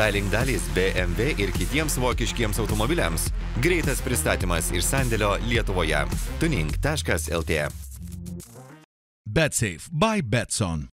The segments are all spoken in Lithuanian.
Styling dalys BMW ir kitiems vokiškiems automobiliams. Greitas pristatymas iš sandėlio Lietuvoje. Tuning.lt. BetSafe by Betson.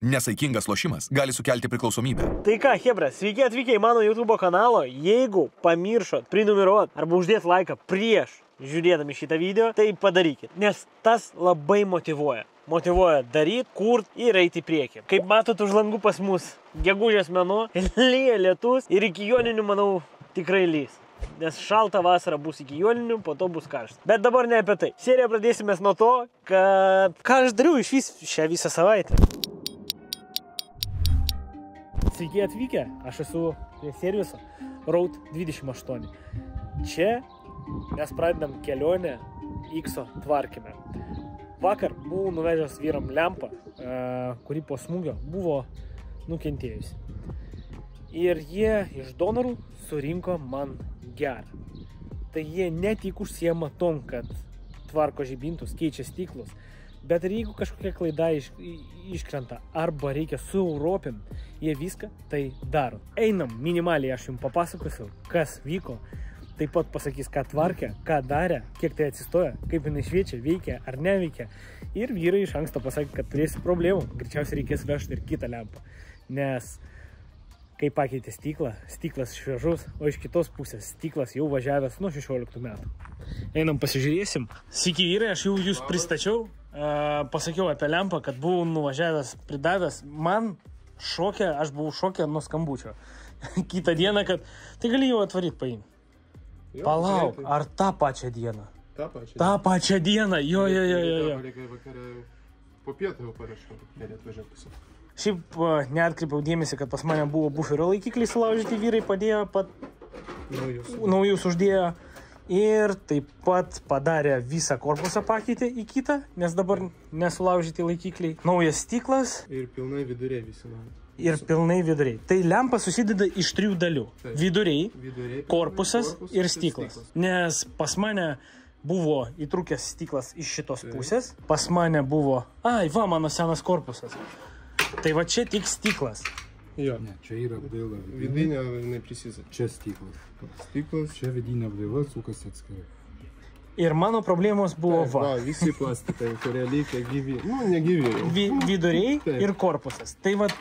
Nesaikingas lošimas gali sukelti priklausomybę. Tai ką, hebra, sveiki atvykę į mano YouTube kanalo. Jeigu pamiršot prenumeruot arba uždėti laiką prieš žiūrėdami šitą video, tai padarykit, nes tas labai motyvuoja. Motyvuoja daryti, kurt ir eiti į priekį. Kaip matot, už langų pas mus gegužės mėnuo, lyja lietus ir iki joninių, manau, tikrai lys. Nes šalta vasara bus iki joninių, po to bus karšta. Bet dabar ne apie tai. Seriją pradėsime nuo to, kad ką aš dariau iš šią visą savaitę. Sveiki atvykę, aš esu prie serviso Road 28. Čia mes pradedam kelionę X-o tvarkyme. Vakar buvau nuvežęs vyram lempą, kuri po smūgio buvo nukentėjusi. Ir jie iš donorų surinko man gerą. Tai jie ne tik užsiema tom, kad tvarko žibintus, keičia stiklus, bet ir jeigu kažkokia klaida iškrenta arba reikia sueuropint, jie viską tai daro. Einam minimaliai, aš jums papasakosiu, kas vyko. Taip pat pasakys, ką tvarkė, ką darė, kiek tai atsistoja, kaip jinai šviečia, veikia ar neveikia. Ir vyrai iš anksto pasakė, kad turėsi problemų, greičiausiai reikės vežti ir kitą lempą. Nes kai pakeitė stiklą, stiklas šviežus, o iš kitos pusės stiklas jau važiavęs nuo 16 metų. Einam pasižiūrėsim. Sveiki vyrai, aš jau jūs pristačiau, pasakiau apie lempą, kad buvau nuvažiavęs, pridavęs. Man šokė, aš buvau šokė nuo skambučio. Kitą dieną, kad tai gali jau atvaryti paimti. Palauk, ar tą pačią dieną? tą pačią dieną, jo. Vakarą po pietų jau parašiau, atvažiuotų. Šiaip neatkreipiau dėmesį, kad pas mane buvo buferio laikikliai sulaužyti, vyrai padėjo, naujus uždėjo. Ir taip pat padarė visą korpusą pakeitė į kitą, nes dabar nesulaužyti laikikliai. Naujas stiklas. Ir pilnai viduriai visi nauji. Ir pilnai viduriai. Tai lempa susideda iš 3 dalių. Viduriai, korpusas ir stiklas. Nes pas mane buvo įtrūkęs stiklas iš šitos pusės. Pas mane buvo, mano senas korpusas. Tai va čia tik stiklas. Jo. Ne, čia yra apdaila. Vidinė neprisisa. Čia stiklas. Stiklas. Čia vidinė apdaila, sukasi atskirai. Ir mano problemos buvo visi plastikai, kurie lygia gyvi. Ne gyvi. Viduriai ir korpusas. Tai vat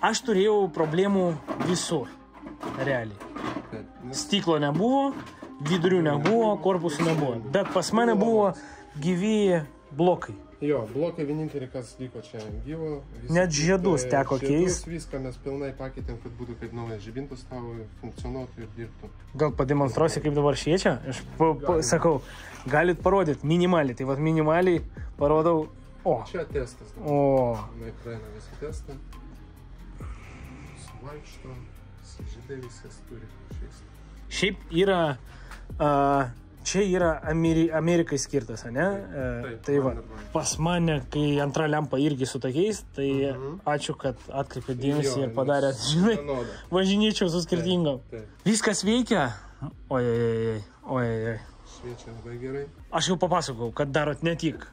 aš turėjau problemų visur. Realiai. Stiklo nebuvo, vidurių nebuvo, korpusų nebuvo. Bet pas mane buvo gyvi blokai. Jo, blokai vienintelį, kas liko čia gyvo. Net žiedus teko keist. Viską mes pilnai pakeitėm, kad būtų kaip naujas žibintas tavo, funkcionuotų ir dirbtų. Gal pademonstruosi, kaip dabar šviečia? Aš sakau, galit parodyti minimaliai. Tai vat minimaliai parodau. Čia testas. Na, praeina visą testą. Suvaikšto, žydai viskas turi šviesti. Šiaip yra... Čia yra Amerikai skirtas, ne? Tai va, pas mane, kai antra lempa irgi su tokiais, tai ačiū, kad atkreipėt dėmesį ir padarėt, žinai, važinyčiau su skirtingom. Viskas veikia? Ojej. Šviečia labai gerai. Aš jau papasakau, kad darot ne tik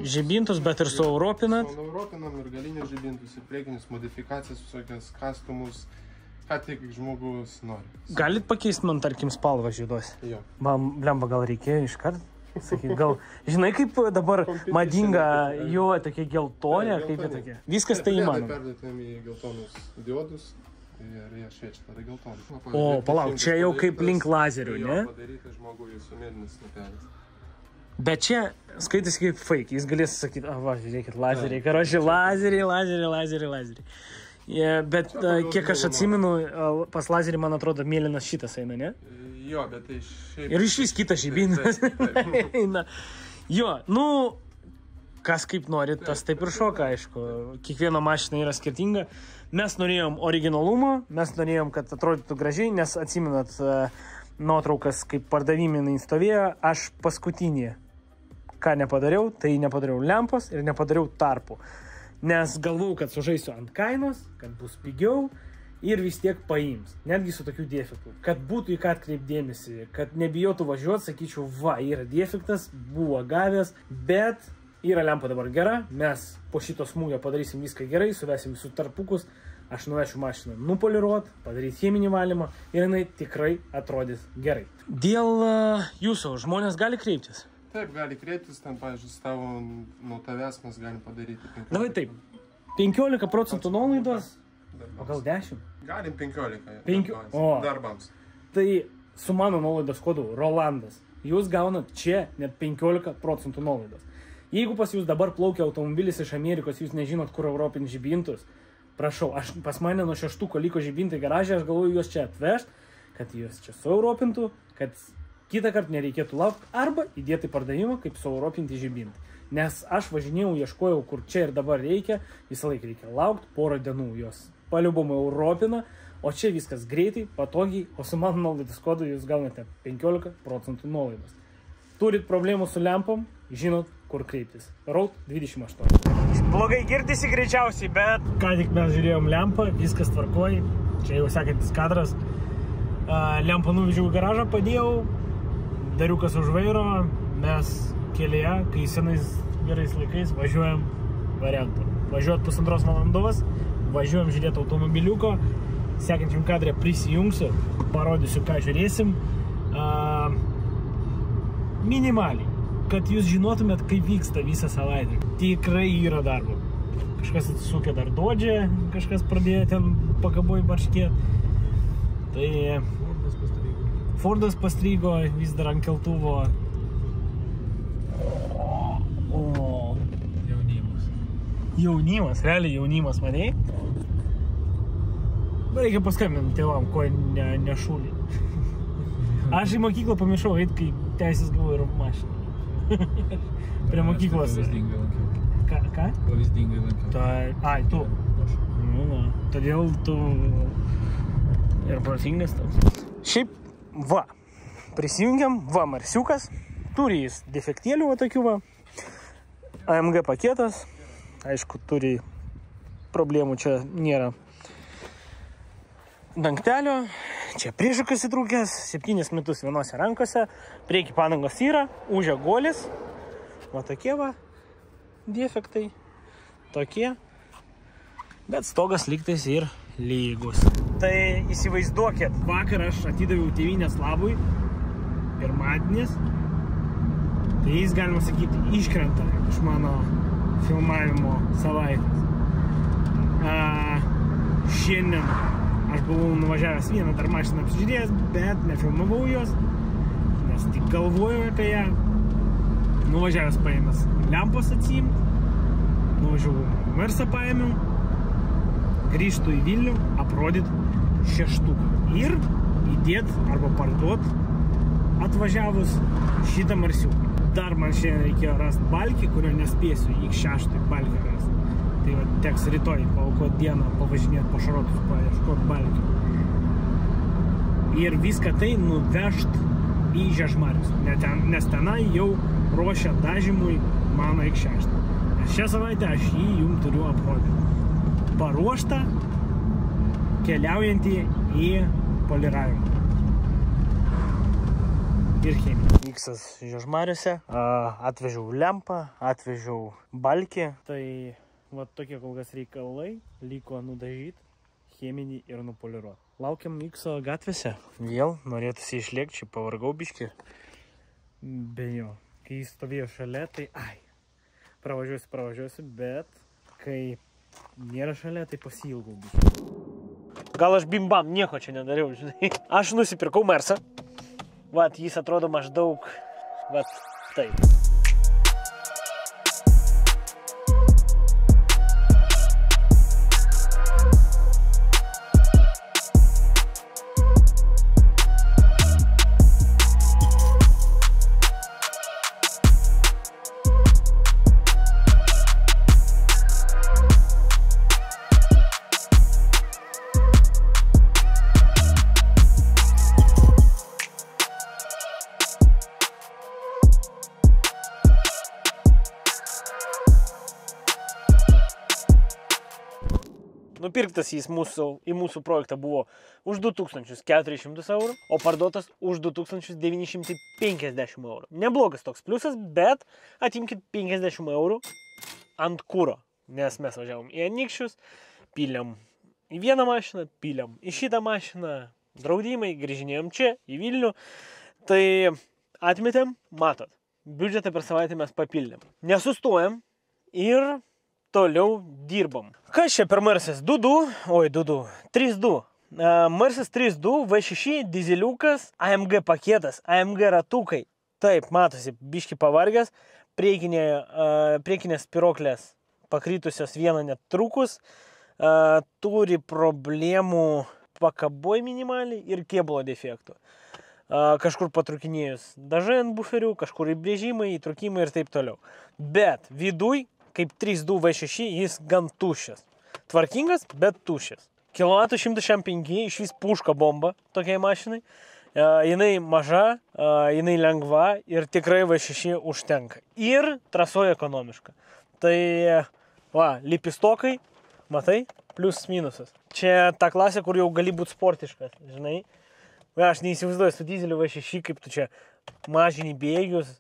žibintus, bet ir sueuropinat. Sueuropinam ir galinius žibintus, ir priekinius modifikacijas, visokias kastumus. Ką tik žmogus nori. Galit pakeisti man, tarkim, spalvą žiedos? Jo. Man, blemba, gal reikėjo iškart? Sakyt, gal, žinai, kaip dabar madinga jo tokia geltonė, kaip jie tokia. Viskas tai įmanoma. Perdėtėm į geltonus diodus ir jie šviečia tada geltonus. Palauk, čia jau kaip link lazerių, ne? Jo, padaryti žmogui su mėlynis lapelis. Bet čia skaitėsi kaip fake, jis galės sakyti, žiūrėkit, lazeriai, karoči, lazeriai. Bet kiek aš atsimenu, pas lazerį, man atrodo, mėlynas šitas eina, ne? Jo, bet tai šiaip... Ir iš vis kitas žibintas eina. Jo, kas kaip nori, tas taip ir šoka, aišku. Kiekviena mašina yra skirtinga. Mes norėjom originalumo, mes norėjom, kad atrodytų gražiai, nes atsimenat nuotraukas, kaip pardaviminai stovėjo, aš paskutinį, ką nepadariau, tai nepadariau lempos ir nepadariau tarpų. Nes galvau, kad sužaisiu ant kainos, kad bus pigiau ir vis tiek paims. Netgi su tokiu defektu. Kad būtų į ką atkreipdėmėsi, kad nebijotų važiuoti, sakyčiau, yra defektas, buvo gavęs, bet yra lempa dabar gera. Mes po šito smūgio padarysim viską gerai, suvesim visus tarpukus, aš nuvešiu mašiną nupoliruot, padaryti cheminį valymą ir jinai tikrai atrodys gerai. Dėl jūsų žmonės gali kreiptis? Taip, gali kreiptis, ten, pavyzdžiui, nuo tavęs mes galim padaryti 15. Davai taip, 15% nuolaidos, o gal 10? Galim 15 darbams. Tai su mano nuolaidos kodu Rolandas, jūs gaunat čia net 15% nuolaidos. Jeigu pas jūs dabar plaukia automobilis iš Amerikos, jūs nežinot, kur europinį žibintus, prašau, pas mane nuo 6 liko žibintai garažė, aš galvoju juos čia atvežt, kad juos čia sueuropintų, kad kitą kartą nereikėtų laukti arba įdėti pardavimą kaip sueuropinti žibintai. Nes aš važinėjau, ieškojau, kur čia ir dabar reikia, visą laiką reikia laukti, porą dienų jos paliubomai europina, o čia viskas greitai, patogiai, o su mano nuolaidos kodu jūs gaunate 15% nuolaidos. Turit problemų su lempom, žinot, kur kreiptis. Road 28. Blogai girdisi greičiausiai, bet ką tik mes žiūrėjom lempą, viskas tvarkoj. Čia jau sekantis kadras. Lempą nuvežiau į garažą, padėjau, dariukas už vairo, mes kelyje, kai senais gerais laikais važiuojam variantu. Važiuot 1,5 valandos, važiuojam žiūrėti automobiliuko, sekančiam kadrė prisijungsiu, parodysiu, ką žiūrėsim. Minimaliai, kad jūs žinotumėt, kaip vyksta visą savaitę. Tikrai yra darbo. Kažkas atsisukė dar dodžę, kažkas pradėjo ten pakaboj barškėt. Tai Fordas pastrygo, vis dar ant keltuvo. Jaunimas. Jaunimas, realiai jaunimas, manei? Reikia paskambinti tėvam, ko nešūlį. Aš į mokyklą pamiršau eit, kai teisės gavau ir mašiną. Prie mokyklos. Pavyzdingai lankiau. Ką? Pavyzdingai lankiau. Ai, tu. Nu, todėl tu ir protingas toks. Šiaip, va, prisijungiam, va, Marsiukas. Turi jis defektėlių, va, tokių, va. AMG paketas. Aišku, turi problemų, čia nėra dangtelio. Čia priešakas įtrūkęs, 7 metus vienose rankose, prieki padangos yra, užė golis, va tokie va, defektai, tokie, bet stogas lygtais ir lygus. Tai įsivaizduokit, vakar aš atidaviau tėvynės labui, pirmadienis, tai jis, galima sakyti, iškrenta iš mano filmavimo savaitės. Šiandien aš buvau nuvažiavęs vieną dar mašiną apsižiūrėjęs, bet nefilmavau jos, nes tik galvojau apie ją. Nuvažiavęs paėmęs lempos atsiimt, nuvažiavau Mersą paėmiau, grįžtu į Vilnių, aprodyt 6 ir įdėt arba parduot atvažiavus šitą Marsiuką. Dar man šiandien reikėjo rasti balkį, kurio nespėsiu iki 6 balkį rasti. Tai va, teks rytoj paaukot dieną, pavažinėti po šarotus, paieškot balkių. Ir viską tai nuvežt į Žiežmarius, nes tenai jau ruošia dažymui mano iki 6. Nes šią savaitę aš jį jums turiu aprodyti. Paruoštą, keliaujantį į poliravimą. Ir chemiją. Iksas Žiežmariuose, atvežiau lempą, atvežiau balkį, tai va tokie kol kas reikalai, liko nudažyti, cheminį ir nupoliruoti. Laukiam Ikso gatvėse. Vėl norėtųsi išlėkti, čia pavargau biškį. Be jo, kai jis stovėjo šalia, tai pravažiuosiu, bet kai nėra šalia, tai pasiilgau biškį. Gal aš bimbam nieko čia nedariau, žinai. Aš nusipirkau Mersą. Vat, jis atrodo maždaug, vat, taip. Nupirktas jis į mūsų projektą buvo už 2400 eurų, o parduotas už 2950 eurų. Neblogas toks pliusas, bet atimkit 50 eurų ant kuro, nes mes važiavom į Anykščius, pylėm į vieną mašiną piliam, į šitą mašiną draudimai, grįžinėjom čia, į Vilnių. Tai atmetėm, matot, biudžetą per savaitę mes papildėm. Nesustojam ir toliau dirbam. Kas čia per Mercedes? 3.2. Mercedes 3.2, V6, dizeliukas, AMG paketas, AMG ratukai. Taip, matosi, biški pavargęs, priekinės spiroklės pakritusios vieną net trukus, turi problemų pakaboj minimaliai ir kėbulo defektų. Kažkur patrukinėjus dažai ant buferių, kažkur įbrėžimai, įtrukimai ir taip toliau. Bet viduj, kaip 3.2 V6, jis gan tuščias. Tvarkingas, bet tuščias. Kilovatų 105, iš vis puška bomba tokiai mašinai. Jinai maža, jinai lengva ir tikrai V6 užtenka. Ir trasoja ekonomiška. Tai, lipistokai, matai, plius minusas. Čia ta klasė, kur jau gali būti sportiškas, žinai. Aš neįsivaizduoju su dizeliu V6, kaip tu čia mažini bėgius,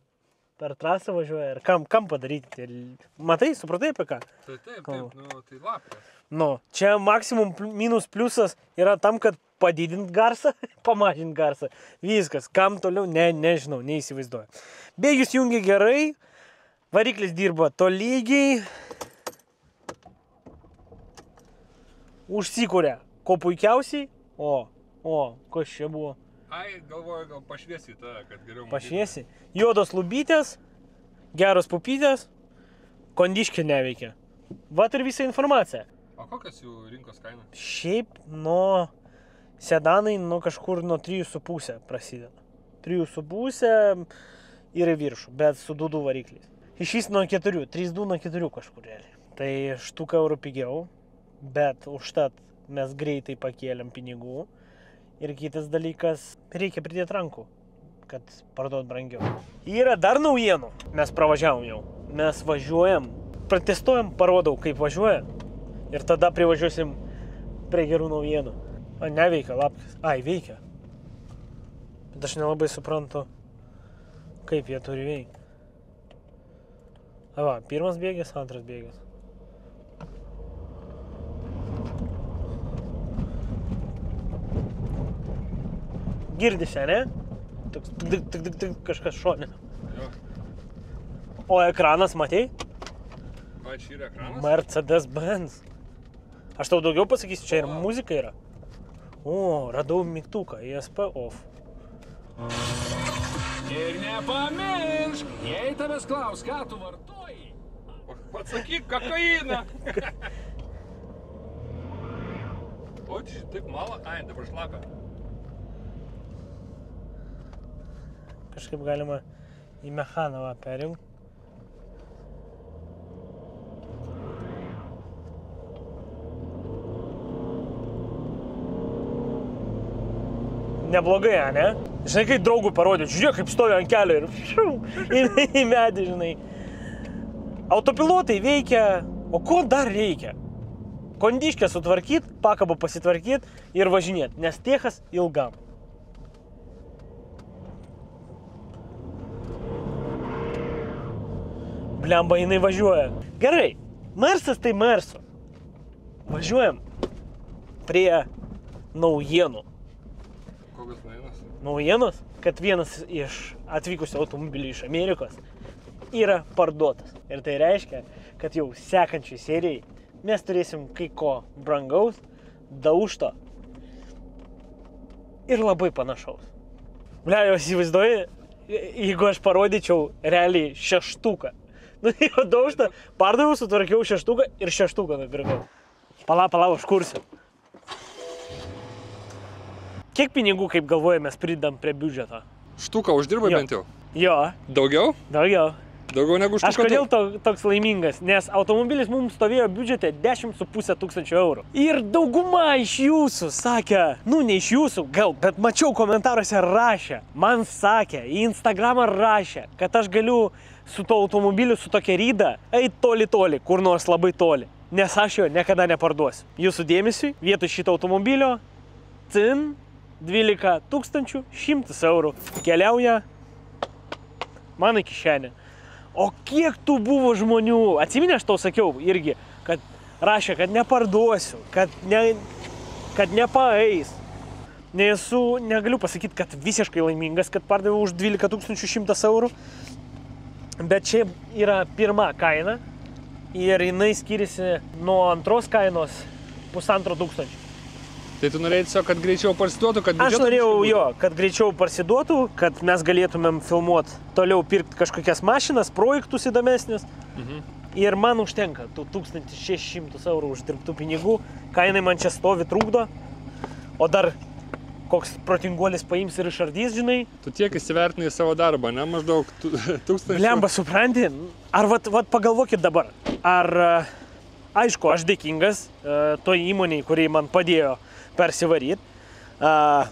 per trasą važiuoja ir kam padaryti. Matai, supratai apie ką? Taip, tai lapės. Čia maksimum minus pliusas yra tam, kad padidint garsą, pamažint garsą. Viskas, kam toliau, nežinau, neįsivaizduoju. Bėgius jungia gerai, variklis dirba tolygiai, užsikūrė ko puikiausiai, kas čia buvo? Galvoju, gal pašviesi tą, kad geriau matyti. Pašviesi. Juodos lubytės, geros pupytės, kondiškė neveikia. Vat ir visa informacija. O kokias jų rinkos kaina? Šiaip sedanai kažkur nuo 3,5 prasideda. 3,5 ir į viršų, bet su 2 varikliais. Iš vis nuo 4, 3,2 nuo 4 kažkur realiai. Tai štuka eurų pigiau, bet užtat mes greitai pakėlėm pinigų. Ir kitas dalykas, reikia pridėti rankų, kad parduot brangiau. Yra dar naujienų. Mes pravažiavom jau. Mes važiuojam, pratestuojam, parodau, kaip važiuoja. Ir tada privažiuosim prie gerų naujienų. Neveikia lapkis. Veikia. Bet aš nelabai suprantu, kaip jie turi veikti. Pirmas bėgis, antras bėgis. Girdisi, ne? Tik kažkas šonė. O ekranas, matei? Čia yra ekranas? Mercedes-Benz. Aš tau daugiau pasakysiu, čia ir muzika yra. Radau mygtuką, ESP off. Ir nepamiršk, jei tavęs klaus, ką tu vartoji. Atsakyk, kokainą. O, čia taip mala, dabar šlapia. Kažkaip galima į mechaną perjungti. Neblogai, ne? Žinai, kaip draugui parodė, žiūrėk, kaip stovi ant kelio ir į medį, žinai. Autopilotai veikia, o ko dar reikia? Kondiškę sutvarkyt, pakabą pasitvarkyt ir važinėt, nes tiechas ilgam. Blemba, jinai važiuoja. Gerai, Mersas tai Merso. Važiuojam prie naujienų. Kokios naujienos? Naujienos, kad vienas iš atvykusių automobilių iš Amerikos yra parduotas. Ir tai reiškia, kad jau sekančiai serijai mes turėsim kai ko brangaus, daužto ir labai panašaus. Jau įsivaizduoji, jeigu aš parodyčiau realiai 6. Jau daužtą, pardaviau, sutvarkiau 6 ir 6 nupirkau. Pala, užkursiu. Kiek pinigų, kaip galvojame, mes pridam prie biudžeto? Štuką uždirbai bent jau? Jo. Daugiau? Daugiau. Daugiau negu štuką? Aš kodėl toks laimingas? Nes automobilis mums stovėjo biudžete 10,5 tūkstančių eurų. Ir dauguma iš jūsų sakė, ne iš jūsų, gal, bet mačiau komentaruose rašė, man sakė, į Instagramą rašė, kad aš galiu su to automobiliu, su tokia ryda, eit toli, kur nors labai toli. Nes aš jo niekada neparduosiu. Jūsų dėmesiui, vietoj šito automobilio, 12 100 eurų keliauja mano kišenė. O kiek tų buvo žmonių, atsiminė, aš tau sakiau irgi, kad rašė, kad neparduosiu, kad kad nepaeis. Negaliu pasakyti, kad visiškai laimingas, kad pardaviau už 12 100 eurų. Bet čia yra pirma kaina ir jinai skiriasi nuo antros kainos 1500. Tai tu norėjai tiesiog, kad greičiau parsiduotų, kad Aš norėjau kad greičiau parsiduotų, kad mes galėtumėm filmuoti, toliau pirkti kažkokias mašinas, projektus įdomesnius. Ir man užtenka tų 1600 eurų uždirbtų pinigų, kainai man čia stovi trukdo, o dar koks protinguolis paims ir išardys, žinai. Tu tiek įsivertinai savo darbą, ne? Maždaug 1000. Lemba, supranti? Ar vat pagalvokit dabar, ar, aišku, aš dėkingas toj įmoniai, kuri man padėjo persivaryt,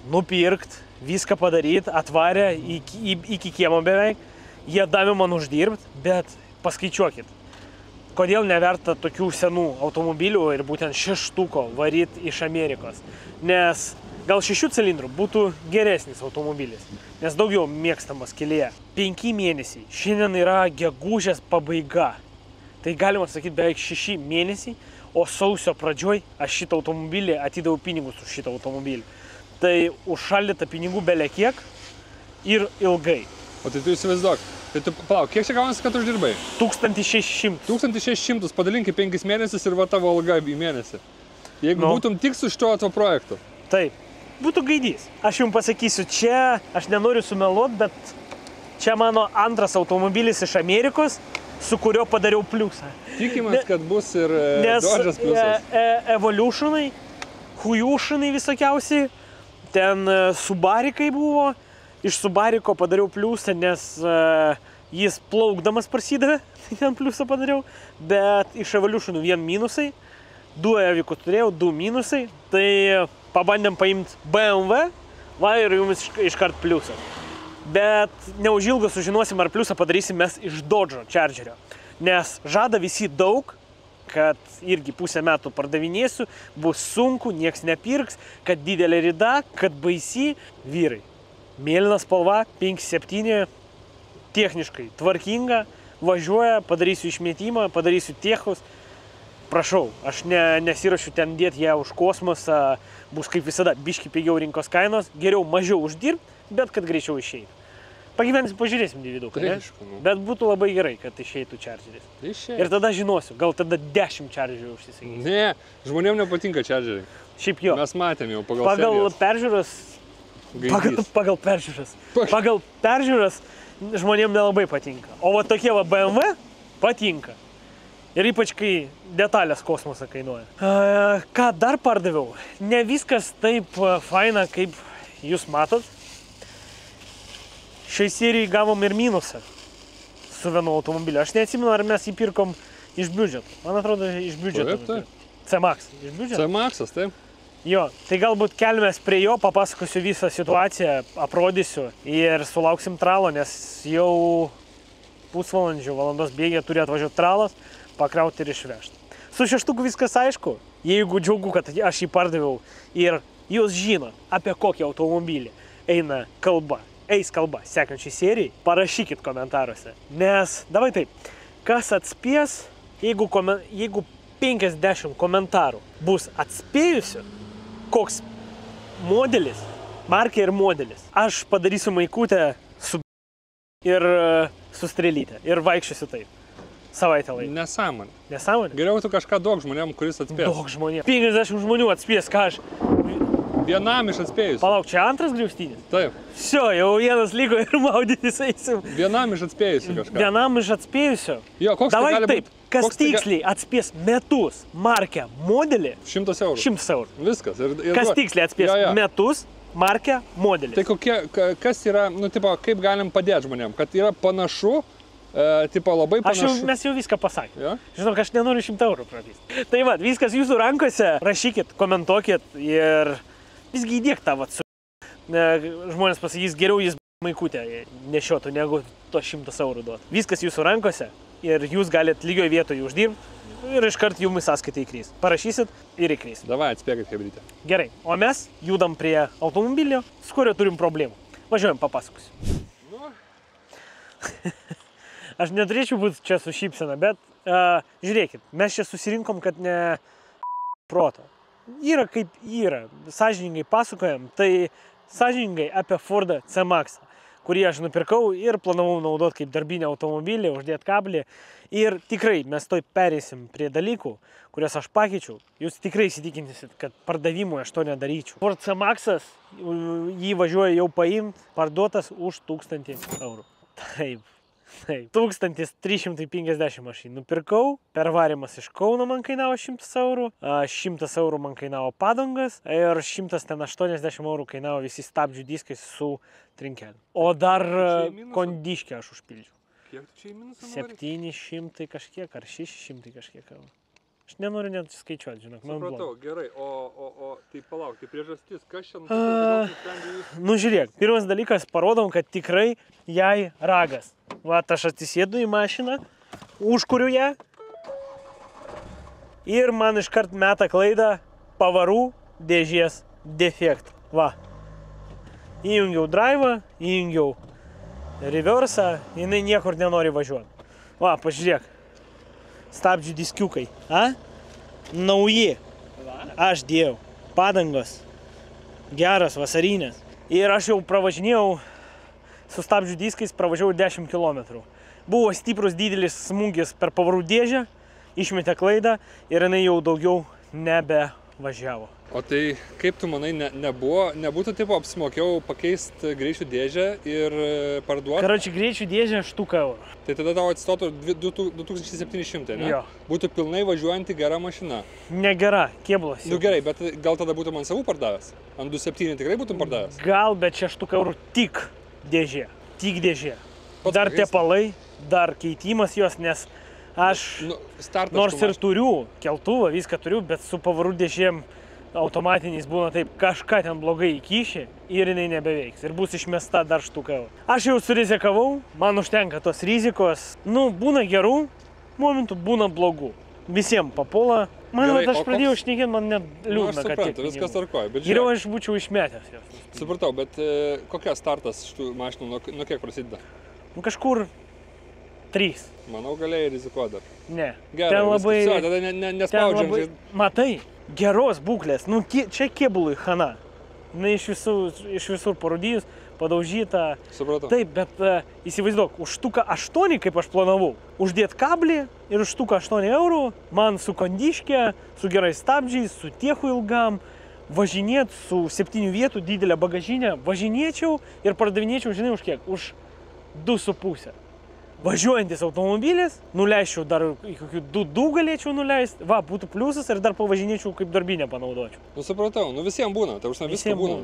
nupirkt, viską padaryt, atvarę iki kiemo beveik, jie davė man uždirbt, bet paskaičiuokit, kodėl neverta tokių senų automobilių ir būtent 6 štuko varyt iš Amerikos, nes gal 6 cilindrų būtų geresnis automobilis, nes daugiau mėgstamas kelyje. 5 mėnesiai, šiandien yra gegužės pabaiga, tai galima sakyti beveik 6 mėnesiai, o sausio pradžioj aš šitą automobilį atidaviau pinigus už šitą automobilį. Tai užšaldyta pinigų bele kiek ir ilgai. O tai tu įsivaizduok, tai tu, palauk, kiek čia gaunasi, kad uždirbai? 1600. 1600 padalinki 5 mėnesius ir va tavo alga į mėnesį. Jeigu būtum tik su šituo tavo projektu. Taip, būtų gaidys. Aš jums pasakysiu, čia aš nenoriu sumeluot, bet čia mano antras automobilis iš Amerikos, su kurio padariau pliusą. Tikimės, kad bus ir Dodge'as pliusas. Evolutionai, Hujušinai visokiausiai, ten Subarikai buvo, iš Subariko padariau pliusą, nes jis plaukdamas prasidavė, tai ten pliusą padariau, bet iš Evolutionų vien minusai, 2 Evikus turėjau, 2 minusai, tai pabandėm paimti BMW, va ir jums iškart pliusas. Bet neužilgo sužinosim, ar pliusą padarysim mes iš Dodge'o Chargerio. Nes žada visi daug, kad irgi pusę metų pardavinėsiu, bus sunku, nieks nepirks, kad didelė rida, kad baisi vyrai. Mėlyna spalva, 5-7, techniškai tvarkinga, važiuoja, padarysiu išmetimą, padarysiu techus. Prašau, aš nesirašiu ten dėti ją už kosmosą, bus kaip visada biški pigiau rinkos kainos, geriau mažiau uždirbti, bet kad greičiau išeitų. Pagyvensim, pažiūrėsim dividuką, ne? Bet būtų labai gerai, kad išeitų Chargeris. Ir tada žinosiu, gal tada 10 Chargerių užsisakysiu. Ne, žmonėm nepatinka Chargeriai. Šiaip jo. Mes matėm jau pagal peržiūras. Pagal peržiūras žmonėm nelabai patinka. O va tokie va BMW patinka. Ir ypač, kai detalės kosmosą kainuoja. Ką dar pardaviau? Ne viskas taip faina, kaip jūs matot. Šiai serijai gavom ir minusą su vienu automobiliu. Aš neatsimenu, ar mes jį pirkom iš biudžeto. Man atrodo, iš biudžeto. C-Max. Iš biudžeto? C-Max'as, taip. Jo, tai galbūt kelmės prie jo, papasakosiu visą situaciją, aprodysiu ir sulauksim tralo, nes jau pusvalandžio valandos bėgė turi atvažiuoti tralas, pakrauti ir išvežti. Su 6 viskas aišku, jeigu džiaugu, kad aš jį pardaviau ir jūs žino, apie kokį automobilį eis kalba sekančiai serijai, parašykit komentaruose. Nes, davai taip, kas atspės, jeigu 50 komentarų bus atspėjusių, koks modelis, markė ir modelis, aš padarysiu maikutę ir su strėlyte ir vaikščiosiu taip. Savaitę laiką. Nesąmonė. Nesąmonė? Geriau tu kažką daug žmonėm, kuris atspės. Daug žmonėm. 50 žmonių atspės, ką aš... Vienam iš atspėjusių. Palauk, čia antras griaustinis? Taip. Всё, jau vienas liko ir maudytis eisim. Vienam iš atspėjusių kažką. Vienam iš atspėjusių? Jo, koks davai tai gali taip, būt? kas tiksliai atspės metus, markę, modelį? 100 eurų. 100 eurų. Viskas. Kas tiksliai atspės metus, markę, modelį? Tai kas yra, kaip galim padėti žmonėm, kad yra panašu, labai panašu. Mes jau viską pasakėme. Ja? Žinok, aš nenoriu 100 eurų pravysti. Tai va, viskas jūsų rankose, rašykit, komentuokit ir visgi įdėk tą vat su... Žmonės pasakys, geriau jis maikutę nešiotų, negu to 100 eurų duot. Viskas jūsų rankose ir jūs galit lygioj vietoje uždirbti ir iškart jums sąskaitą įkrys. Parašysit ir įkrys. Davai, atspėkit, kaip ryte. Gerai, o mes judam prie automobilio, su kurio turim problemų. Važiuojam, papasakosiu. Aš neturėčiau būti čia su šypsena, bet žiūrėkit, mes čia susirinkom, kad ne proto. yra kaip yra. Sąžiningai pasakojam, tai sąžiningai apie Fordą C-Max, kurį aš nupirkau ir planavau naudoti kaip darbinį automobilį, uždėti kablį. Ir tikrai mes toj pereisim prie dalykų, kuriuos aš pakeičiau. Jūs tikrai įsitikinsit, kad pardavimui aš to nedaryčiau. Ford C-Max'as, jį važiuoja jau paimt, parduotas už 1000 eurų. Taip. 1350 aš jį nupirkau, pervarimas iš Kauno man kainavo 100 eurų, 100 eurų man kainavo padangas ir 180 eurų kainavo visi stabdžių diskai su trinkeliu. O dar kondiškę aš užpildžiau. Kiek čia į minusą nori? 700 kažkiek ar 600 kažkiek eurų. Aš nenoriu net skaičiuoti, žinok, man blogai. Supratau, gerai, o tai palauk, tai priežastis, kas čia nusprendė jūs? Nu žiūrėk, pirmas dalykas, parodom, kad tikrai jai ragas. Vat aš atsisėdu į mašiną, užkuriu ją ir man iškart meta klaidą pavarų dėžės defektą. Va. Įjungiau drive'ą, įjungiau reversą, jinai niekur nenori važiuoti. Va, pažiūrėk. Stabdžių diskiukai. Nauji. Aš dėjau. Padangos. Geras, vasarinės. Ir aš jau pravažinėjau su stabdžių diskais, pravažiavau 10 km. Buvo stiprus didelis smūgis per pavarų dėžę, išmetė klaidą ir jinai jau daugiau nebevažiavo. O tai kaip tu manai, nebūtų tipo apsimokėjau pakeisti greičių dėžę ir parduoti? Karoči, greičių dėžė 1 eurų. Tai tada tau atsistotų 2700, ne? Jo. Būtų pilnai važiuojanti gera mašina. Negera, kėblas. Nu gerai, bet gal tada būtų man savų pardavęs? Ant 27 tikrai būtum pardavęs? Gal, bet čia 1 eurų tik dėžė. Tik dėžė. Pats Dar pakeisti? tepalai, dar keitimas jos, nes aš nors ir turiu keltuvą, viską turiu, bet su pavarų dėžėm automatiniais būna taip, kažką ten blogai įkiši ir jinai nebeveiks. Ir bus išmesta dar 1 eurų. Aš jau surizikavau, man užtenka tos rizikos. Nu, būna gerų momentų, būna blogų. Visiems papuola. Man, Gerai, aš pradėjau šnekėti, man net liūdna, aš kad suprantu, viskas tvarkoja. Geriau aš būčiau išmetęs jos. Supratau, bet kokia startas šitų mašinų, nuo kiek prasideda? Nu, kažkur 3. Manau, galėjai rizikuoti dar. Ne. Gerai, ten labai... viskas, tada nespaudžiam. Matai, geros būklės. Nu, čia kėbului chana. Na, iš visur parūdijus, padaužyta. Supratau. Taip, bet įsivaizduok, už 8, kaip aš planavau, uždėt kablį ir už 8 eurų man su kondiške, su gerais stabdžiais, su tiechu ilgam, važinėt su 7 vietų didelę bagažinę, važinėčiau ir pardavinėčiau, žinai, už kiek? Už 2,5. Važiuojantis automobilis, nuleisčiau dar į kokių 2 galėčiau nuleisti, va, būtų pliusas ir dar pavažinėčiau kaip darbinę panaudočiau. Nu, supratau, nu visiems būna, tai užsienio visko būna.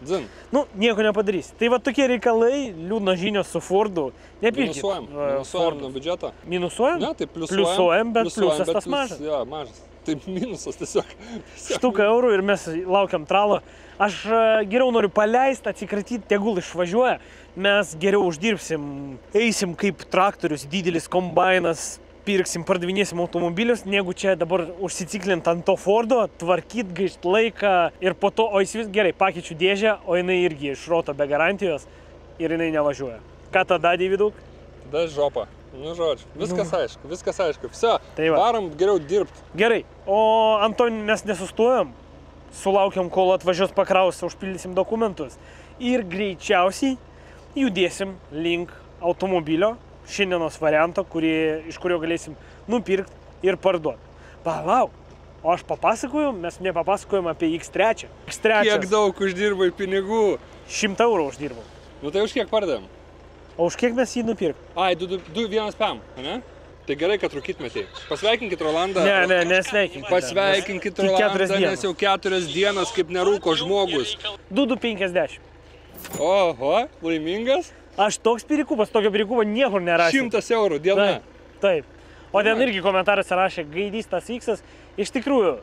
Dzin. Nu, nieko nepadarysi. Tai va tokie reikalai, liūdna žinios su Fordu. Nepirkit. Minusuojam nuo biudžeto. Minusuojam? Ne, tai pliusuojam, bet pliusas tas mažas. Jo, mažas. Tai minusas tiesiog. 1 eurų ir mes laukiam tralo. Aš geriau noriu paleisti, atsikratyti, tegul išvažiuoja. Mes geriau uždirbsim, eisim kaip traktorius, didelis kombainas, pirksim, pardavinėsim automobilius, negu čia dabar užsiciklint ant to Fordo, tvarkyt, gaišt laiką ir po to, o jis vis gerai, pakeičiu dėžę, o jinai irgi išroto be garantijos ir jinai nevažiuoja. Ką tada, Deividuk? Tada žopa. Nu, žodžiu, viskas aišku, viskas aišku. Vse, tai varom geriau dirbti. Gerai, o ant to mes nesustojam, sulaukiam, kol atvažiuos pakraus, užpildysim dokumentus ir greičiausiai judėsim link automobilio, šiandienos varianto, iš kurio galėsim nupirkti ir parduoti. Palauk, o aš papasakojom, mes nepapasakojom apie X3. Kiek daug uždirbai pinigų? 100 eurų uždirbau. Nu tai už kiek pardavėm? O už kiek mes jį nupirkam? Ai, 2,1 pam, ne? Tai gerai, kad rūkytmetei. Pasveikinkit Rolandą. Ne, nesveikinkit. Pasveikinkit Rolandą, nes jau 4 dienas kaip nerūko žmogus. 2,50. Oho, laimingas? Aš toks pirikupas, tokio pirikupo niekur nerasiu. 100 eurų diena. Taip. O ten irgi komentaruose rašė, gaidys tas X-as. Iš tikrųjų,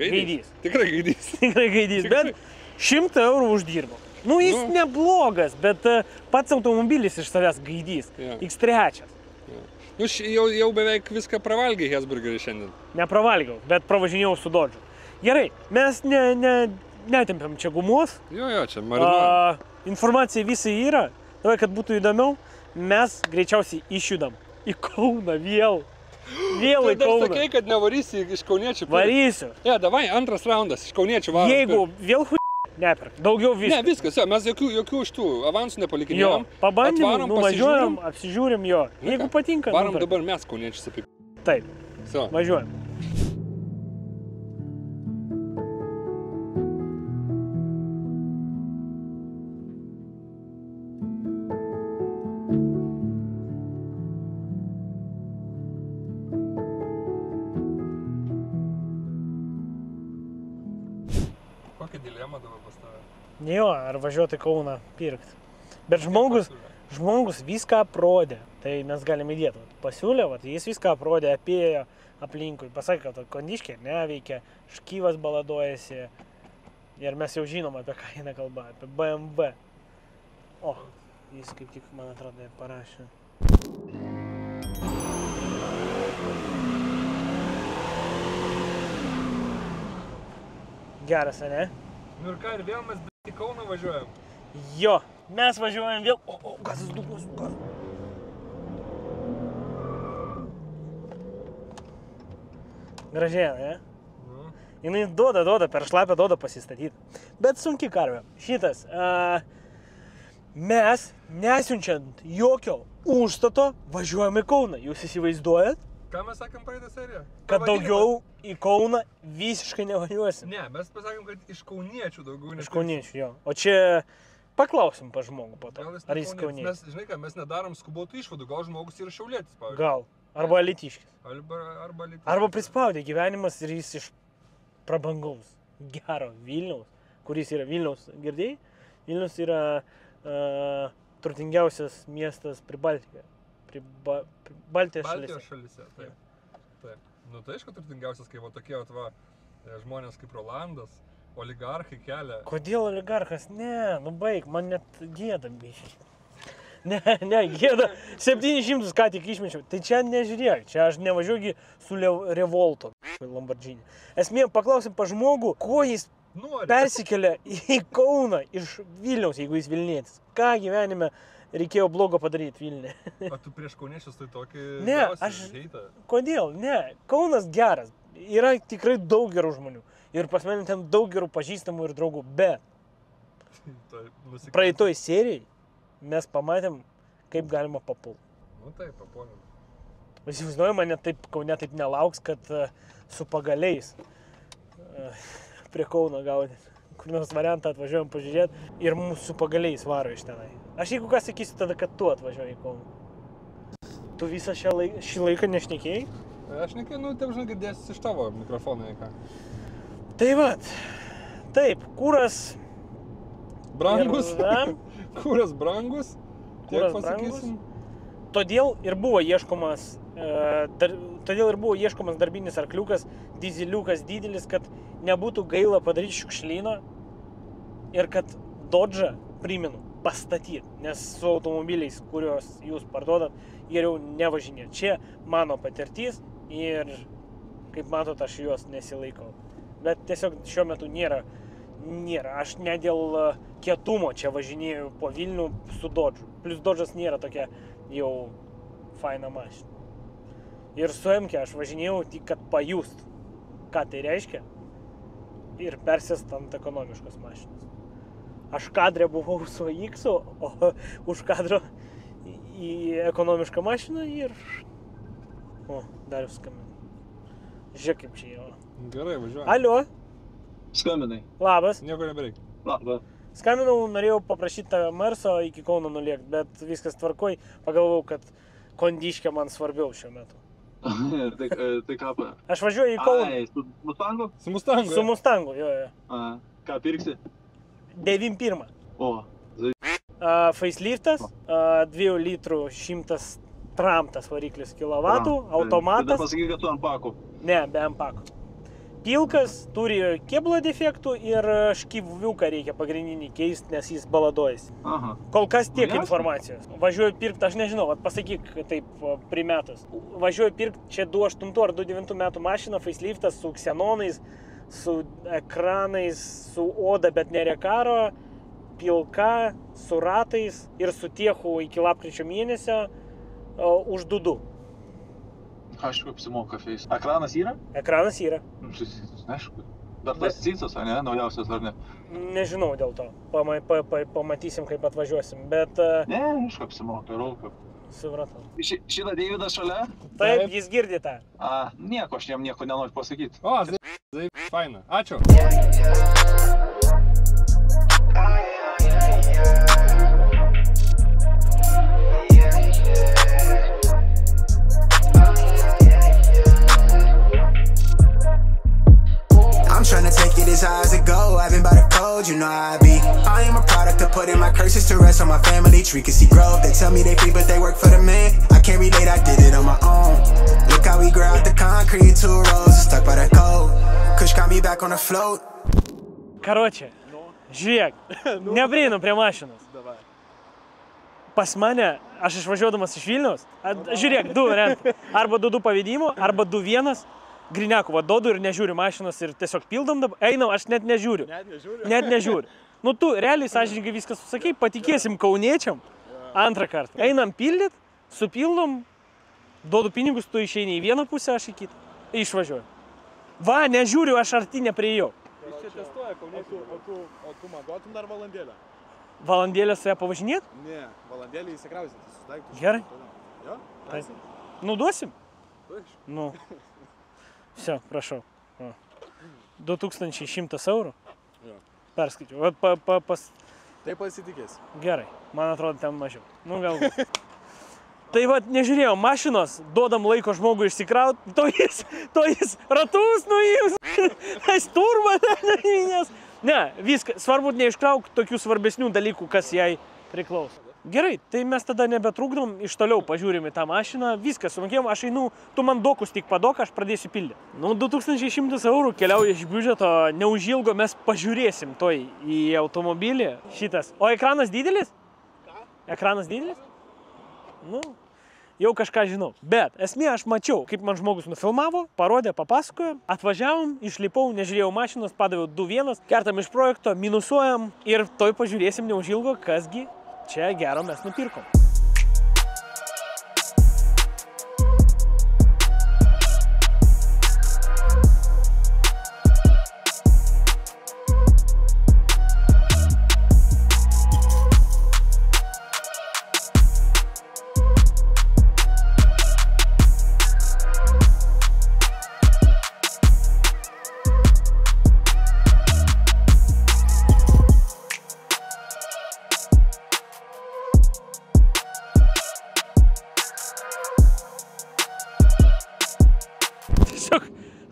gaidys. Tikrai gaidys. Tikrai gaidys, bet 100 eurų uždirbo. Nu, jis neblogas, bet pats automobilis iš savęs gaidys. X3. Nu, jau beveik viską pravalgiai Hesburgerį šiandien. Nepravalgiau, bet pravažinėjau su Dodžu. Gerai, mes netempiam čia gumos. Jo, čia marinuojam. Informacija visai yra. Davai, kad būtų įdomiau, mes greičiausiai išjudam į Kauną vėl. Vėl į Dar Kauną. sakai, kad nevarysi iš kauniečių. Varysiu. Davai, antras raundas, iš kauniečių varom. Jeigu vėl nepirk, daugiau Ne, viskas. viskas, jo, mes jokių iš tų avansų Jo, nepalikinėjom. pabandym, Atvarom, nuvažiuojam, pasižiūrim. apsižiūrim jo. Jeigu patinka, Varom nupirk. dabar mes kauniečius apie. Taip, So. važiuojam. Kokia dilema dabar pas tave? Jo, ar važiuoti į Kauną pirkti. Bet žmogus viską aprodė, tai mes galime įdėti. Pasiūlė, jis viską aprodė, apėjo aplinkui, pasakė, kad kondiškė neveikia, škyvas baladojasi ir mes jau žinom, apie ką eina kalba, apie BMW. O, jis kaip tik, man atrodo, parašė. Geras, ne? Nu ir ką, ir vėl mes į Kauną važiuojam. Jo, mes važiuojam vėl. O, gazas duglas, gazas. Gražiai, ne? Jinai duoda, per šlapę duoda pasistatyti. Bet sunki karvė. Šitas, mes nesiunčiant jokio užstato važiuojam į Kauną. Jūs įsivaizduojat, Ką mes sakėm praeitą seriją? kad daugiau į Kauną visiškai nevažiuosim. Ne, mes pasakėm, kad iš kauniečių daugiau. Iš kauniečių, jo. O čia paklausim pa žmogų po to. Ar jis kaunietis? kaunietis? Mes, žinai ką, mes nedarom skubotų išvadų, gal žmogus yra šiaulietis, pavyzdžiui. Gal. Arba alytiškis. Arba lytis. Arba prispaudė gyvenimas ir jis iš prabangaus, gero Vilniaus, kuris yra Vilniaus, girdėjai? Vilnius yra turtingiausias miestas prie Baltijoje. Baltijos Baltijos šalyse. šalyse, taip. Taip. Nu tai aišku, turtingiausias, kai va tokie žmonės kaip Rolandas, oligarchai kelia. Kodėl oligarchas? Ne, nu baig, man net gėda biškai. Ne, gėda. 700 ką tik išmečiau. Tai čia nežiūrėk, čia aš nevažiuoju su Revolto Lamborghini. Esmė, paklausim pa žmogų, ko jis persikelia į Kauną iš Vilniaus, jeigu jis Vilnietis. Ką gyvenime reikėjo blogo padaryti Vilniuje? O tu prieš kauniečius tai tokį... Ne, heitą. Kodėl? Ne, Kaunas geras. Yra tikrai daug gerų žmonių. Ir pas mane ten daug gerų pažįstamų ir draugų. Bet praeitoj serijai mes pamatėm, kaip galima papult. Nu taip, papuolėm. Įsivaizduoju, mane taip Kaune taip nelauks, kad su pagaliais prie Kauno gaudys. Kur nors variantą atvažiuojam pažiūrėti ir mūsų su pagaliais varo iš tenai. Aš jeigu ką sakysiu, tada, kad tu atvažiuoji į Kauną. Tu visą šį laiką nešnekėjai? Aš nekėjau, nu, taip žinai, girdėsis iš tavo mikrofoną, ką. Tai vat, taip, kūras... Brangus. Kūras brangus. Tiek pasakysim. Todėl ir buvo ieškomas darbinis arkliukas, dyzeliukas didelis, kad nebūtų gaila padaryti šiukšlyną ir kad Dodge'ą, primenu, pastatyti, nes su automobiliais, kuriuos jūs parduodat, geriau nevažinėti. Čia mano patirtis ir, kaip matot, aš juos nesilaikau. Bet tiesiog šiuo metu nėra. Aš ne dėl kietumo čia važinėjau po Vilnių su Dodge'u. Plus Dodge'as nėra tokia jau faina mašina. Ir su MK aš važinėjau tik, kad pajust, ką tai reiškia ir persėst ant ekonomiškos mašinos. Aš kadre buvau su X-u, o už kadro į ekonomišką mašiną ir... O, dar jūs skambinu. Žiūrėk, kaip čia jau. Gerai, važiuoju. Alio. Skambinai. Labas. Nieko nebereik. Labas. Skambinau, norėjau paprašyti tą Merso iki Kauno nuliekti, bet viskas tvarkoj. Pagalvojau, kad kondiškė man svarbiau šiuo metu. Tai ką? Aš važiuoju į Kauną. Ai, su Mustangu? Su Mustangu. Su Mustangu, jo. Ką pirksi? 91. O. Faceliftas, 2 litrų 100 tramtas variklis kilovatų, automatas. Tada pasakyk, kad tu ant pakų. Ne, be ant pakų. Pilkas, turi kėbulo defektų ir škyviuką reikia pagrindinį keisti, nes jis baladojasi. Aha. Kol kas tiek informacijos. Važiuoju pirkti, aš nežinau, pasakyk taip primetus. Važiuoju pirkti čia 28 ar 29 metų mašiną, faceliftas su ksenonais, su ekranais, su oda, bet ne rekaro, pilka, su ratais ir su tiechu iki lapkričio mėnesio už 2. Aišku, apsimoka face. Ekranas yra? Ekranas yra. Aišku. Dar tas cicas, ne? Naujausias ar ne? Nežinau dėl to. Pamatysim, kaip atvažiuosim, bet... Ne, aišku, apsimoka, rauka. Supratau. Šitą Deividas šalia? Taip, jis girdi tą. Nieko, aš jam nieko nenoriu pasakyti. O, faina. Ačiū. I'm trying to take it as high as it go. I've been by the code, you know how I be. I am a product of putting my curses to rest on my family tree. Can see growth. They tell me they free, but they work for the man. I can't relate, I did it on my own. Look how we grow out the concrete, 2 rows, stuck by the code. Kush got me back on the float. Karoče, žiūrėk, neprieinu prie mašinos. Pas mane, aš išvažiuodamas iš Vilniaus, žiūrėk, 2 variantai. Arba 2 pavedimo, arba 2-1. Griniakų vadodu ir nežiūriu mašinos ir tiesiog pildom dabar. Einam, aš net nežiūriu. Net nežiūriu. Nu tu, realiai, sąžininkai viskas susakei, patikėsim kauniečiam. Antrą kartą. Einam pildyt, supildom, duodu pinigus, tu išeini į vieną pusę, aš į kitą. Išvažiuoju. Va, nežiūriu, aš arti nepriejau. Jis čia testuoja kauniečių, o tu man duotum dar valandėlę? Valandėlę su ją pavažinėt? Ne, valandėlę įsikrausit, sudaiktus. Gerai. Jo? Nu, duosim? Taip. Nu. Все, prašau. 2100 eurų. Perskaičiu. Tai pasitikės. Gerai, man atrodo, ten mažiau. Nu, galbūt. Tai va, nežiūrėjau, mašinos, duodam laiko žmogui išsikraut, to jis ratus nuims, turba nuims. Ne, viską, svarbu neiškrauk tokių svarbesnių dalykų, kas jai priklauso. Gerai, tai mes tada nebetrukdom, iš toliau pažiūrim į tą mašiną, viską sumokėjom, aš einu, tu man dokus tik padok, aš pradėsiu pildyti. Nu, 2100 eurų keliauja iš biudžeto, neužilgo mes pažiūrėsim toj į automobilį šitas. O ekranas didelis? Ką? Ekranas didelis? Nu, jau kažką žinau. Bet esmė, aš mačiau, kaip man žmogus nufilmavo, parodė, papasakojo, atvažiavom, išlipau, nežiūrėjau mašinos, padaviau 2-1, kertam iš projekto, minusuojam ir toj pažiūrėsim neužilgo, kasgi čia gero mes nupirkom.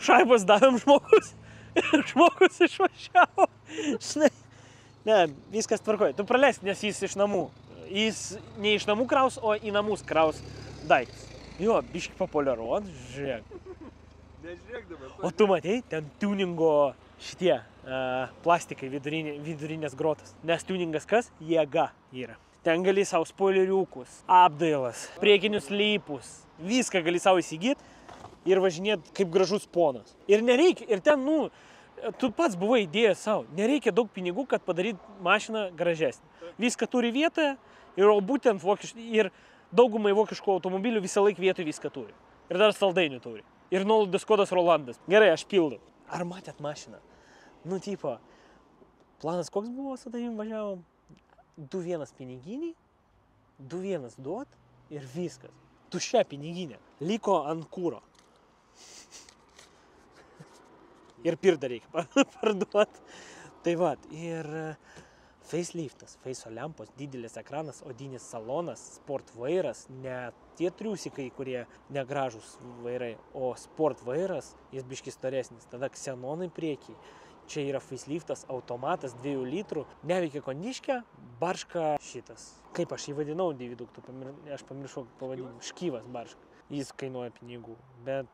Šaibas davėm žmogus išvažiavo. Žinai, ne, viskas tvarkoja. Tu praleisk, nes jis iš namų. Jis ne iš namų kraus, o į namus kraus daiktus. Jo, biški populiaruot, žiūrėk. Nežiūrėk dabar. O tu matei, ten tuningo šitie plastikai vidurinės grotos. Nes tuningas kas? Jėga yra. Ten gali savo spoileriukus, apdailas, priekinius lypus. Viską gali savo įsigyti. Ir važinėt kaip gražus ponas. Ir nereikia, ir ten, nu, tu pats buvai įdėjęs savo, nereikia daug pinigų, kad padaryt mašiną gražesnį. Viską turi vietoje, ir būtent ir daugumai vokiškų automobilių visą laiką vietoj viską turi. Ir dar saldainių turi. Ir nuolaidos kodas Rolandas. Gerai, aš pildau. Ar matėt mašiną? Nu, tipo, planas koks buvo, su tavim važiavom? 2-1 piniginį, 2-1 duot ir viskas. Tuščia piniginė. Liko ant kūro. Ir pirdą reikia parduoti. Tai va, ir faceliftas, feiso lempos, didelis ekranas, odinis salonas, sport vairas, ne tie triusikai, kurie negražus vairai, o sport vairas, jis biškis storesnis. Tada ksenonai priekiai. Čia yra faceliftas, automatas 2 litrų, neveikia kondiškė, barška šitas. Kaip aš jį vadinau, Deividuk, aš pamiršau pavadinimą, škyvas barška. Jis kainuoja pinigų, bet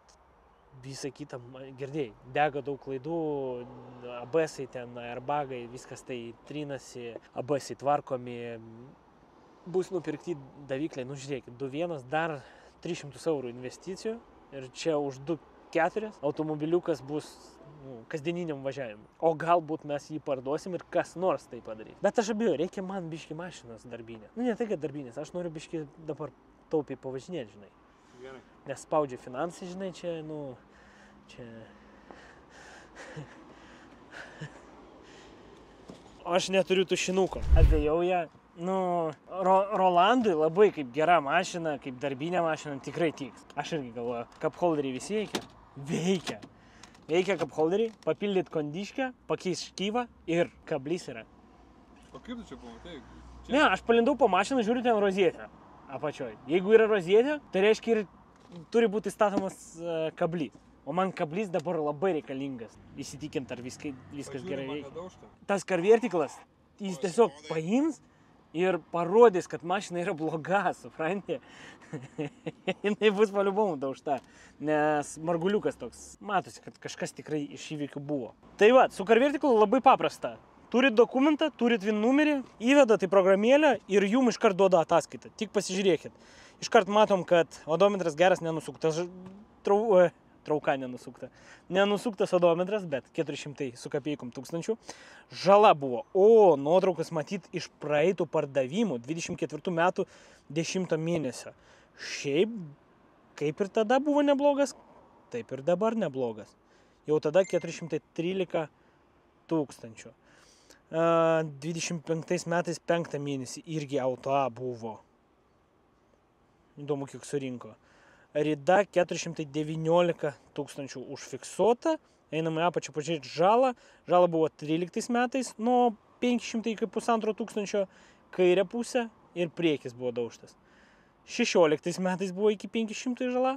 visą kitą, girdėjai, dega daug klaidų, ABS-ai ten, airbagai, viskas tai trinasi, ABS-ai tvarkomi, bus nupirkti davikliai, nu žiūrėkit, 2-1 dar 300 eurų investicijų ir čia už 2-4 automobiliukas bus kasdieniniam važiavimui. O galbūt mes jį parduosim ir kas nors tai padarys. Bet aš abejoju, reikia man biški mašinos darbinė. Nu ne tai, kad darbinės, aš noriu biški dabar taupiai pavažinėti, žinai. Gerai. nespaudžia finansai, žinai, čia, čia... Aš neturiu tušinuko. Atėjau ją, Rolandui labai kaip gera mašina, kaip darbinė mašina, tikrai tiks. Aš irgi galvoju, cup-holderiai visi veikia. Veikia cup-holderiai, papildyt kondiškę, pakeist škyvą ir kablys yra. O kaip tu čia pamatai? Ne, aš palindau po mašiną, žiūriu ten rozetę apačioj. Jeigu yra rozetė, tai reiškia ir turi būti statomas kablys. O man kablys dabar labai reikalingas. Įsitikint, ar viskas gerai veikia. Tas karvertiklas, jis tiesiog paims ir parodys, kad mašina yra bloga, supranti? Jinai bus paliubomų daužta, nes marguliukas toks. Matosi, kad kažkas tikrai iš įvykių buvo. Tai va, su karvertiklu labai paprasta. Turit dokumentą, turit VIN numerį, įvedat į programėlę ir jum iškart duoda ataskaitą. Tik pasižiūrėkit. Iškart matom, kad odometras geras, nenusuktas trauka nenusukta. Nenusuktas odometras, bet 400 su kapeikom tūkstančių. Žala buvo. O, nuotraukas matyt iš praeitų pardavimų 24 metų 10 mėnesio. Šiaip, kaip ir tada buvo neblogas, taip ir dabar neblogas. Jau tada 413 tūkstančių. 25 metais 5 mėnesį irgi auto A buvo. Įdomu, kiek surinko. Rida 419 tūkstančių užfiksuota. Einame apačią pažiūrėti žalą. Žala buvo 13 metais nuo 500 iki 1,5 tūkstančio kairę pusę ir priekis buvo daužtas. 16 metais buvo iki 500 žala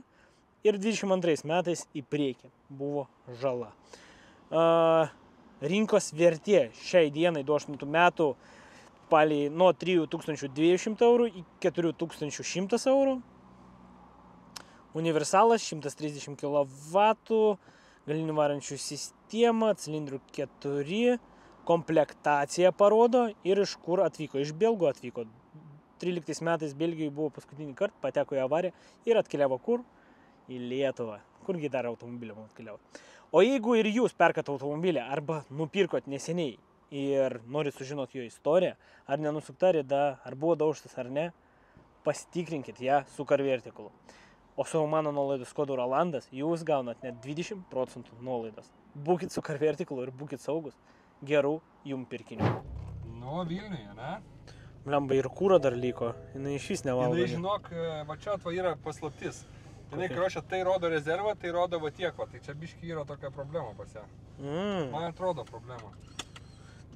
ir 22 metais į priekį buvo žala. Rinkos vertė šiai dienai 28 metų palei nuo 3200 eurų iki 4100 eurų. Universalas 130 kW, galinių varančių sistema, cilindrų 4, komplektacija parodo ir iš kur atvyko. Iš Belgų atvyko. 13 metais Belgijoje buvo paskutinį kartą, pateko į avariją ir atkeliavo kur? Į Lietuvą. Kurgi dar automobilį atkeliavo. O jeigu ir jūs perkat automobilį arba nupirkot neseniai ir norit sužinoti jo istoriją, ar nenusukta rida, ar buvo daužtas ar ne, pasitikrinkit ją su karvertikulu. O su mano nuolaidos kodu Rolandas jūs gaunat net 20% nuolaidos. Būkit su karvertikulu ir būkit saugus. Gerų jum pirkinių. Nu, Vilniuje, ne? Blemba, ir kūro dar liko. Jinai iš vis nevalgo. Jinai, žinok, va čia yra paslaptis. Jinai, karočią, tai rodo rezervą, tai rodo va tiek, va. Tai čia biški yra tokia problema pas ją. Man atrodo problema.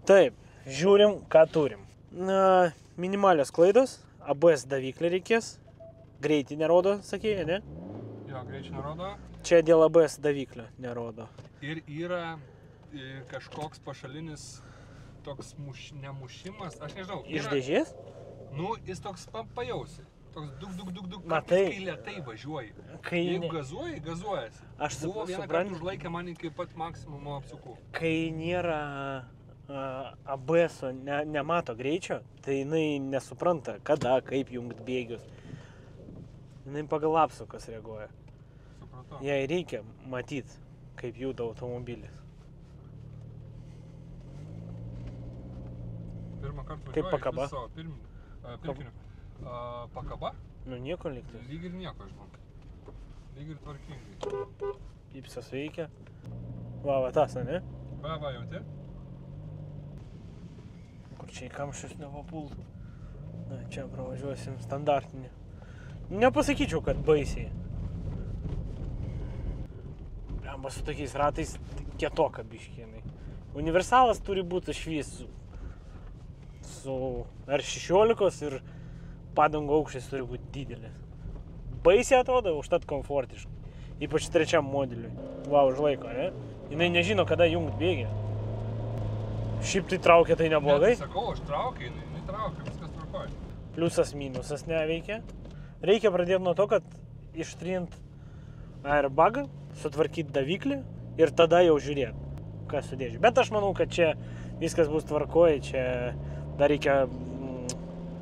Taip, žiūrim, ką turim. Minimalios klaidos, ABS daviklį reikės. Greitį nerodo, sakėjai, ne? Jo, greičių nerodo. Čia dėl ABS daviklio nerodo. Ir yra kažkoks pašalinis toks nemušimas, aš nežinau. Iš dėžės? Nu, jis toks pajausi. Toks duk, matai, kai lėtai važiuoji. Jeigu gazuoji, gazuojasi. Aš buvo vieną kartą užlaikė man iki pat maksimumo apsukų. Kai nėra ABS-o, nemato greičio, tai jinai nesupranta, kada, kaip jungt bėgius. Jinai pagal apsukas reaguoja. Supratau. Jai reikia matyti, kaip juda automobilis. Pirmą kartą važiuoju. Kaip pakaba? Pirkiniu. Pakaba? Nu, nieko liktis. Lyg ir nieko, žinok. Lyg ir tvarkingai. Ipsas veikia. Va, tas, ne? Va, jauti? Kur čia į kamščius nepapultų. Na, čia pravažiuosim standartinį. Nepasakyčiau, kad baisiai. Blemba, su tokiais ratais kietoka biškienai. Universalas turi būti išvis su R16 ir padangų aukštis turi būti didelis. Baisiai atrodo, užtat komfortiškai. Ypač trečiam modeliui. Va, užlaiko, ne? Jinai nežino, kada jungt bėgį. Šiaip tai traukia, tai neblogai. Ne, sakau, aš traukiu, jinai traukia, viskas tvarkoja. Pliusas, minusas neveikia. Reikia pradėti nuo to, kad ištrint airbagą, sutvarkyti daviklį ir tada jau žiūrėti, kas sudėžiu. Bet aš manau, kad čia viskas bus tvarkoja, čia dar reikia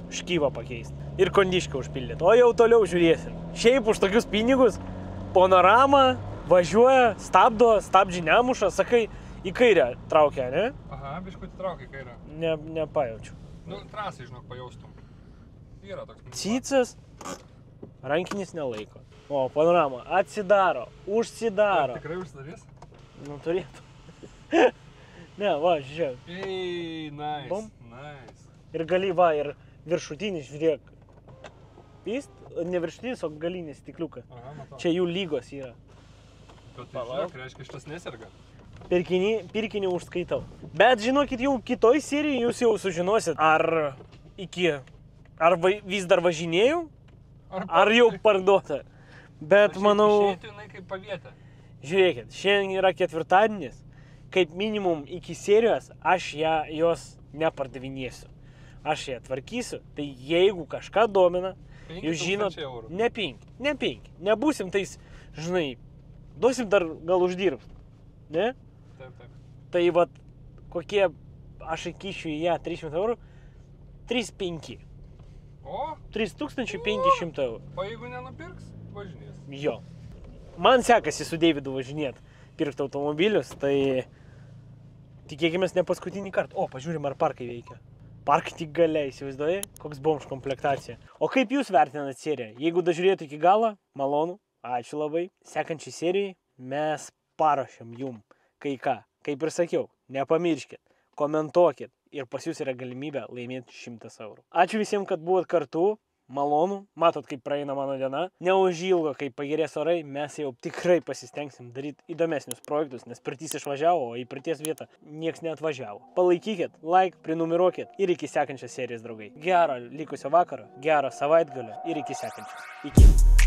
škyvą pakeisti ir kondišką užpildyti. O jau toliau žiūrėsim. Šiaip už tokius pinigus Panorama važiuoja, stabdo, stabdžiai nemuša, sakai, į kairę traukia, ne? Aha, biškutį traukia į kairę. Nepajaučiu. Nu, trasai, žinok, pajaustum. Yra toks. Cicas. Rankinis nelaiko. O, panorama atsidaro, užsidaro. Tikrai užsidarys? Nu, turėtų. Ne, va, žiūrėk. Ei, nice, Bum. nice. Ir gali, va, ir viršutinis, žiūrėk. Vyst, ne viršutinis, o galinis stikliukas. Aha, matau. Čia jų lygos yra. Bet tai žiūrėk, reiškia, šitas neserga. Pirkinį užskaitau. Bet žinokit, jau kitoj serijai jūs jau sužinosit, ar vis dar važinėjau, ar jau parduota. Bet manau... Išeitų jinai kaip pavietė. Žiūrėkit, šiandien yra ketvirtadienis, kaip minimum iki serijos aš jos nepardavinėsiu. Aš ją tvarkysiu, tai jeigu kažką domina, jūs žinot, ne 5, nebūsim tais, žinai, duosim dar gal uždirbs, ne? Taip. Tai vat, kokie aš įkišiu į ją 300 eurų, 3,5. O? 3500 eurų. O jeigu nenupirks, važinės. Jo. Man sekasi su Deividu važinėt, pirkti automobilius, tai tikėkime ne paskutinį kartą. O, pažiūrim, ar parkai veikia. Parkai tik gale, įsivaizduoji, koks bomž komplektacija. O kaip jūs vertinat seriją? Jeigu dažiūrėtų iki galo, malonu, ačiū labai. Sekančiai serijai mes paruošiam jum kai ką. Kaip ir sakiau, nepamirškit, komentuokit ir pas jūs yra galimybė laimėti 100 eurų. Ačiū visiems, kad buvot kartu. Malonu, matot, kaip praeina mano diena. Neužilgo, kai pagerės orai, mes jau tikrai pasistengsim daryti įdomesnius projektus, nes pirtis išvažiavo, o į pirties vietą nieks neatvažiavo. Palaikykit, like, prenumeruokit ir iki sekančios serijos, draugai. Gero likusio vakaro, gero savaitgalio ir iki sekančios. Iki.